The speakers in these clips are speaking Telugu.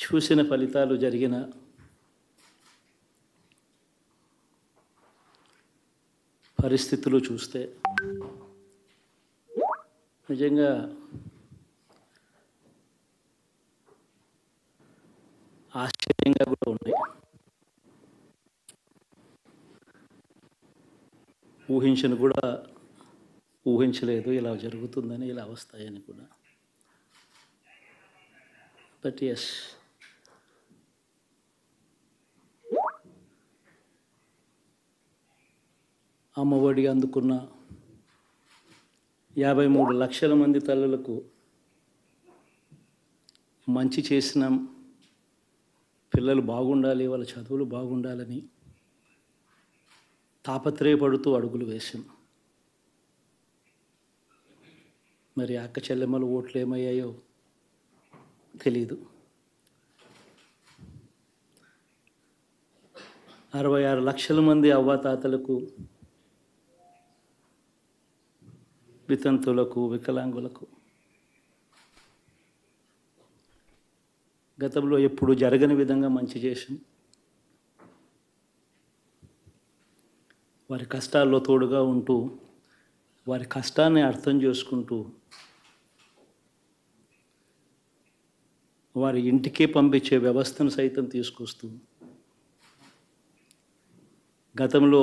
చూసిన ఫలితాలు జరిగిన పరిస్థితులు చూస్తే నిజంగా ఆశ్చర్యంగా కూడా ఉన్నాయి. ఊహించలేదు ఇలా జరుగుతుందని, ఇలా వస్తాయని కూడా. బట్ ఎస్, అమ్మఒడి అందుకున్న 53 లక్షల మంది తల్లులకు మంచి చేసిన, పిల్లలు బాగుండాలి, వాళ్ళ చదువులు బాగుండాలని తాపత్రయపడుతూ అడుగులు వేశాం. మరి అక్క చెల్లెమ్మల ఓట్లు ఏమయ్యాయో తెలీదు. 66 లక్షల మంది అవ్వాతాతలకు, వితంతులకు, వికలాంగులకు గతంలో ఎప్పుడు జరగని విధంగా మంచి చేశాం. వారి కష్టాల్లో తోడుగా ఉంటూ, వారి కష్టాన్ని అర్థం చేసుకుంటూ, వారి ఇంటికే పంపించే వ్యవస్థను సైతం తీసుకొస్తూ, గతంలో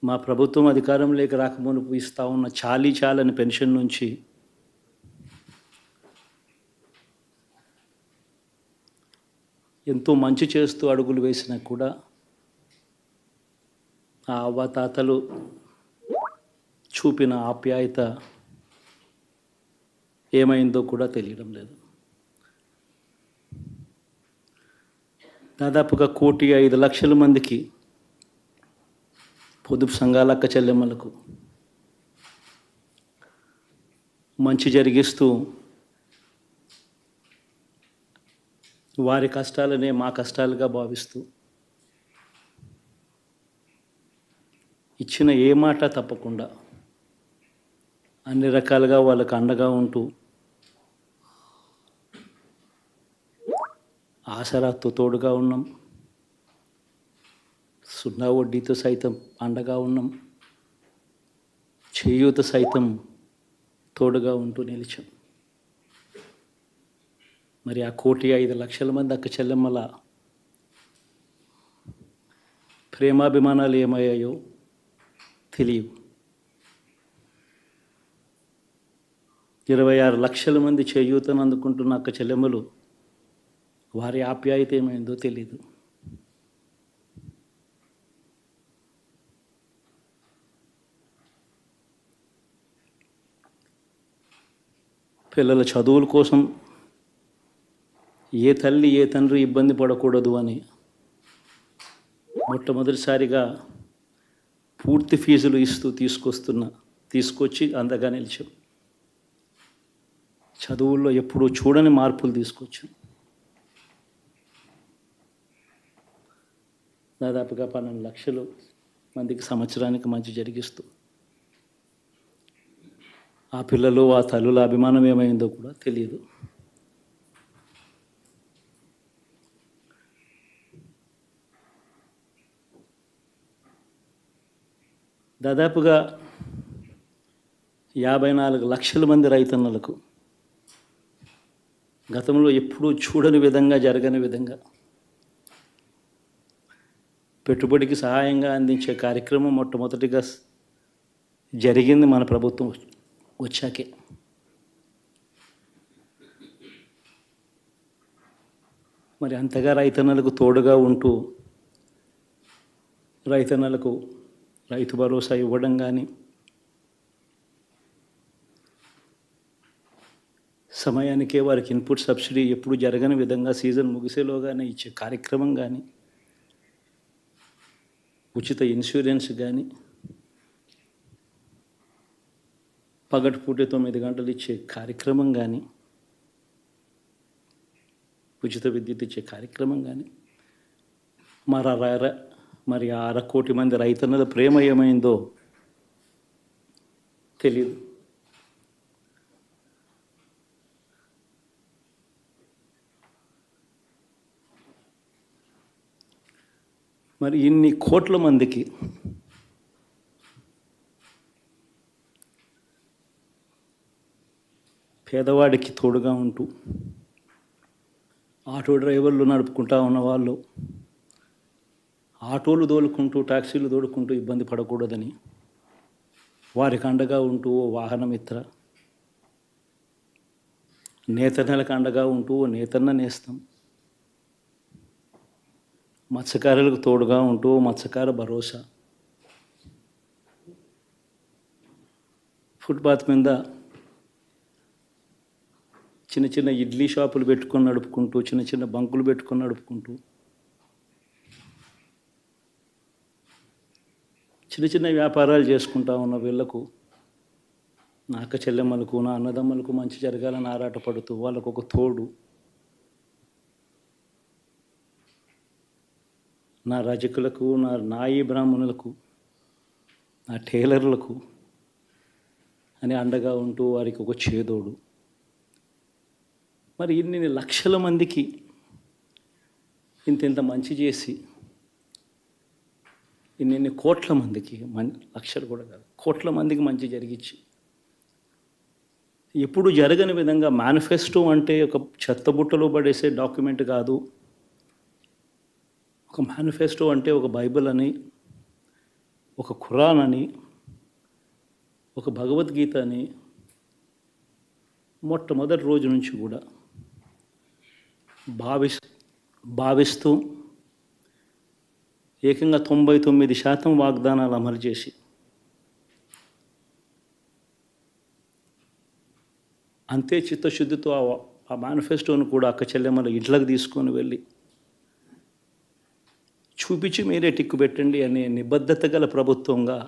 మా ప్రభుత్వం అధికారంలోకి రాకమునుపు ఇస్తూ ఉన్న చాలని పెన్షన్ నుంచి ఎంతో మంచి చేస్తూ అడుగులు వేసినా కూడా ఆ అవ్వాతాతలు చూపిన ఆప్యాయత ఏమైందో కూడా తెలియడం లేదు. దాదాపుగా 1,05,00,000 మందికి, పొదుపు సంఘాల అక్క చెల్లెమ్మలకు మంచి జరిగిస్తూ, వారి కష్టాలనే మా కష్టాలుగా భావిస్తూ, ఇచ్చిన ఏ మాట తప్పకుండా అన్ని రకాలుగా వాళ్ళకు అండగా ఉంటూ, ఆసరాతో తోడుగా ఉన్నాం, సున్నా వడ్డీతో సైతం అండగా ఉన్నాం, చేయూత సైతం తోడుగా ఉంటూ నిలిచాం. మరి ఆ 1,05,00,000 మంది అక్క చెల్లెమ్మల ప్రేమాభిమానాలు ఏమయ్యాయో తెలియవు. 26 లక్షల మంది చేయూతను అందుకుంటున్న అక్క చెల్లెమ్మలు, వారి ఆప్యాయత ఏమైందో తెలీదు. పిల్లల చదువుల కోసం ఏ తల్లి ఏ తండ్రి ఇబ్బంది పడకూడదు అని మొట్టమొదటిసారిగా పూర్తి ఫీజులు ఇస్తూ తీసుకొచ్చి అందగా నిలిచాం. చదువుల్లో ఎప్పుడూ చూడని మార్పులు తీసుకొచ్చాం. దాదాపుగా 12 లక్షల మందికి సంవత్సరానికి మంచి జరిగిస్తూ, ఆ పిల్లలు, ఆ తల్లుల అభిమానం ఏమైందో కూడా తెలియదు. దాదాపుగా 54 లక్షల మంది రైతన్నలకు గతంలో ఎప్పుడూ చూడని విధంగా, జరగని విధంగా పెట్టుబడికి సహాయంగా అందించే కార్యక్రమం మొట్టమొదటిగా జరిగింది మన ప్రభుత్వం వచ్చాకే. మరి అంతగా రైతన్నలకు తోడుగా ఉంటూ, రైతన్నలకు రైతు భరోసా ఇవ్వడం కానీ, సమయానికే వారికి ఇన్పుట్ సబ్సిడీ ఎప్పుడు జరగని విధంగా సీజన్ ముగిసేలోగానే ఇచ్చే కార్యక్రమం కానీ, ఉచిత ఇన్సూరెన్స్ కానీ, పగటిపూట 9 గంటలు ఇచ్చే కార్యక్రమం కానీ, ఉచిత విద్యుత్ ఇచ్చే కార్యక్రమం కానీ, మరి 1,00,00,000 మంది రైతన్నల ప్రేమ ఏమైందో తెలీదు. మరి ఇన్ని కోట్ల మందికి పేదవాడికి తోడుగా ఉంటూ ఆటో డ్రైవర్లు నడుపుకుంటా ఉన్న వాళ్ళు ఆటోలు తోలుకుంటూ టాక్సీలు తోలుకుంటూ ఇబ్బంది పడకూడదని వారికి అండగా ఉంటూ ఓ వాహనమిత్ర, నేతన్నలకు అండగా ఉంటూ ఓ నేతన్న నేస్తం, మత్స్యకారులకు తోడుగా ఉంటూ మత్స్యకార భరోసా, ఫుట్పాత్ మీద చిన్న చిన్న ఇడ్లీ షాపులు పెట్టుకొని నడుపుకుంటూ, చిన్న చిన్న బంకులు పెట్టుకొని నడుపుకుంటూ, చిన్న చిన్న వ్యాపారాలు చేసుకుంటా ఉన్న వీళ్లకు, నా అక్క చెల్లెమ్మలకు, నా అన్నదమ్మలకు మంచి జరగాలని ఆరాటపడుతూ వాళ్ళకు ఒక తోడు, నా రజకులకు, నా నాయి బ్రాహ్మణులకు, నా టైలర్లకు అని అండగా ఉంటూ వారికి ఒక చేదోడు. మరి ఇన్ని లక్షల మందికి ఇంత మంచి చేసి, ఇన్ని కోట్ల మందికి, లక్షలు కూడా కాదు, కోట్ల మందికి మంచి జరిగించి, ఎప్పుడు జరగని విధంగా మేనిఫెస్టో అంటే ఒక చెత్తబుట్టలో పడేసే డాక్యుమెంట్ కాదు. ఒక మేనిఫెస్టో అంటే ఒక బైబిల్ అని, ఒక ఖురాన్ అని, ఒక భగవద్గీత అని మొట్టమొదటి రోజు నుంచి కూడా భావిస్తూ ఏకంగా 99% వాగ్దానాలు అమలు చేసి అంతే చిత్తశుద్ధితో ఆ మేనిఫెస్టోను కూడా అక్క చెల్లెమ్మల ఇంట్లోకి తీసుకొని వెళ్ళి చూపించి మీరే టిక్కు పెట్టండి అనే నిబద్ధత గల ప్రభుత్వంగా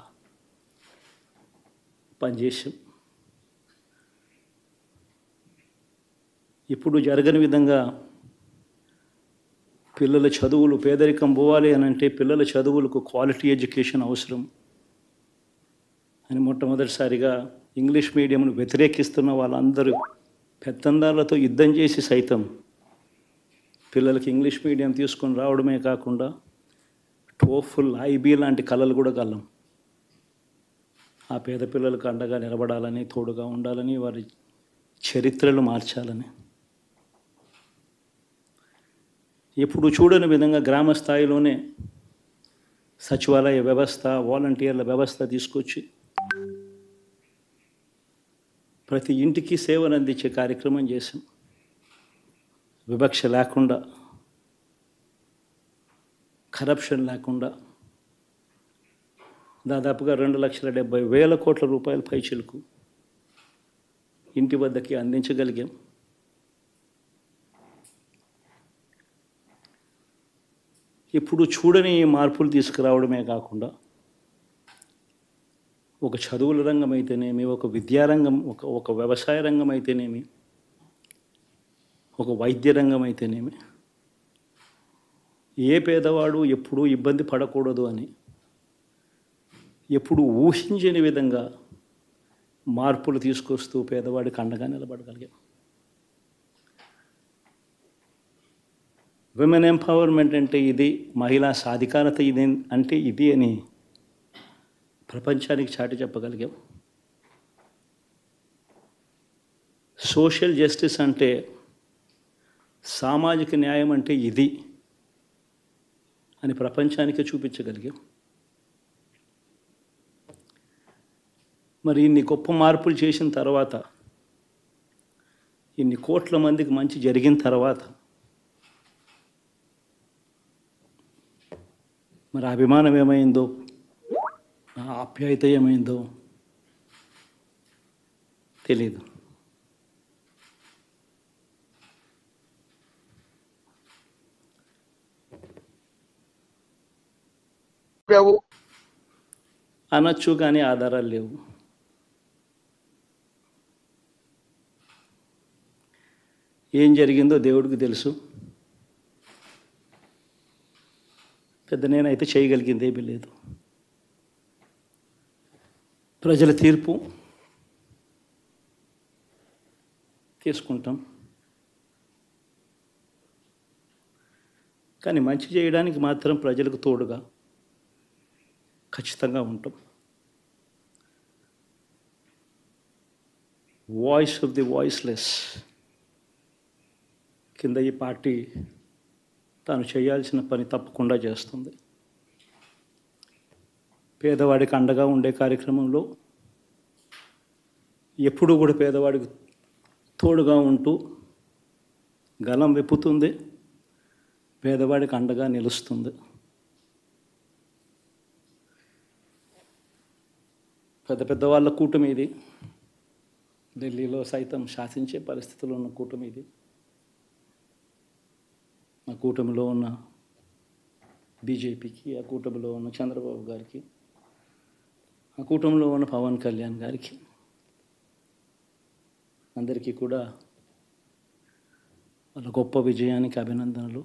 పనిచేసాం. ఇప్పుడు జరగని విధంగా పిల్లల చదువులు, పేదరికం పోవాలి అని అంటే పిల్లల చదువులకు క్వాలిటీ ఎడ్యుకేషన్ అవసరం అని మొట్టమొదటిసారిగా ఇంగ్లీష్ మీడియంను వ్యతిరేకిస్తున్న వాళ్ళందరూ పెత్తందారులతో యుద్ధం చేసి సైతం పిల్లలకి ఇంగ్లీష్ మీడియం తీసుకొని రావడమే కాకుండా టోఫుల్, ఐబీ లాంటి కళలు కూడా కలం. ఆ పేద పిల్లలకు అండగా నిలబడాలని, తోడుగా ఉండాలని, వారి చరిత్రలు మార్చాలని, ఎప్పుడు చూడని విధంగా గ్రామ స్థాయిలోనే సచివాలయ వ్యవస్థ, వాలంటీర్ల వ్యవస్థ తీసుకొచ్చి ప్రతి ఇంటికి సేవను అందించే కార్యక్రమం చేశాం. వివక్ష లేకుండా, కరప్షన్ లేకుండా దాదాపుగా 2,70,000 కోట్ల రూపాయల పైచిలకు ఇంటి వద్దకి అందించగలిగాం. ఇప్పుడు చూడని మార్పులు తీసుకురావడమే కాకుండా ఒక చదువుల రంగం అయితేనేమి, ఒక విద్యారంగం, ఒక వ్యవసాయ రంగం అయితేనేమి, ఒక వైద్య రంగం అయితేనేమి, ఏ పేదవాడు ఎప్పుడూ ఇబ్బంది పడకూడదు అని ఎప్పుడు ఊహించని విధంగా మార్పులు తీసుకొస్తూ పేదవాడికి అండగా నిలబడగలిగాం. విమెన్ ఎంపవర్మెంట్ అంటే ఇది, మహిళా సాధికారత ఇది అంటే ఇది అని ప్రపంచానికి చాటి చెప్పగలిగాం. సోషల్ జస్టిస్ అంటే, సామాజిక న్యాయం అంటే ఇది అని ప్రపంచానికి చూపించగలిగాం. మరి ఇన్ని గొప్ప మార్పులు చేసిన తర్వాత, ఇన్ని కోట్ల మందికి మంచి జరిగిన తర్వాత మరి అభిమానం ఏమైందో, ఆ ఆప్యాయత ఏమైందో తెలీదు. అనొచ్చు కానీ ఆధారాలు లేవు. ఏం జరిగిందో దేవుడికి తెలుసు. పెద్ద నేనైతే చేయగలిగింది ఏమీ లేదు. ప్రజల తీర్పు తీసుకుంటాం. కానీ మంచి చేయడానికి మాత్రం ప్రజలకు తోడుగా ఖచ్చితంగా ఉంటాం. వాయిస్ ఆఫ్ ది వాయిస్లెస్ కింద ఈ పార్టీ తాను చేయాల్సిన పని తప్పకుండా చేస్తుంది. పేదవాడికి అండగా ఉండే కార్యక్రమంలో ఎప్పుడూ కూడా పేదవాడికి తోడుగా ఉంటూ గలం విప్పుతుంది, పేదవాడికి అండగా నిలుస్తుంది. పెద్ద పెద్ద వాళ్ళ కూటమి ఇది, ఢిల్లీలో సైతం శాసించే పరిస్థితుల్లో ఉన్న కూటమి ఇది. ఆ కూటమిలో ఉన్న బీజేపీకి, ఆ కూటమిలో ఉన్న చంద్రబాబు గారికి, ఆ కూటమిలో ఉన్న పవన్ కళ్యాణ్ గారికి అందరికీ కూడా వాళ్ళ గొప్ప విజయానికి అభినందనలు.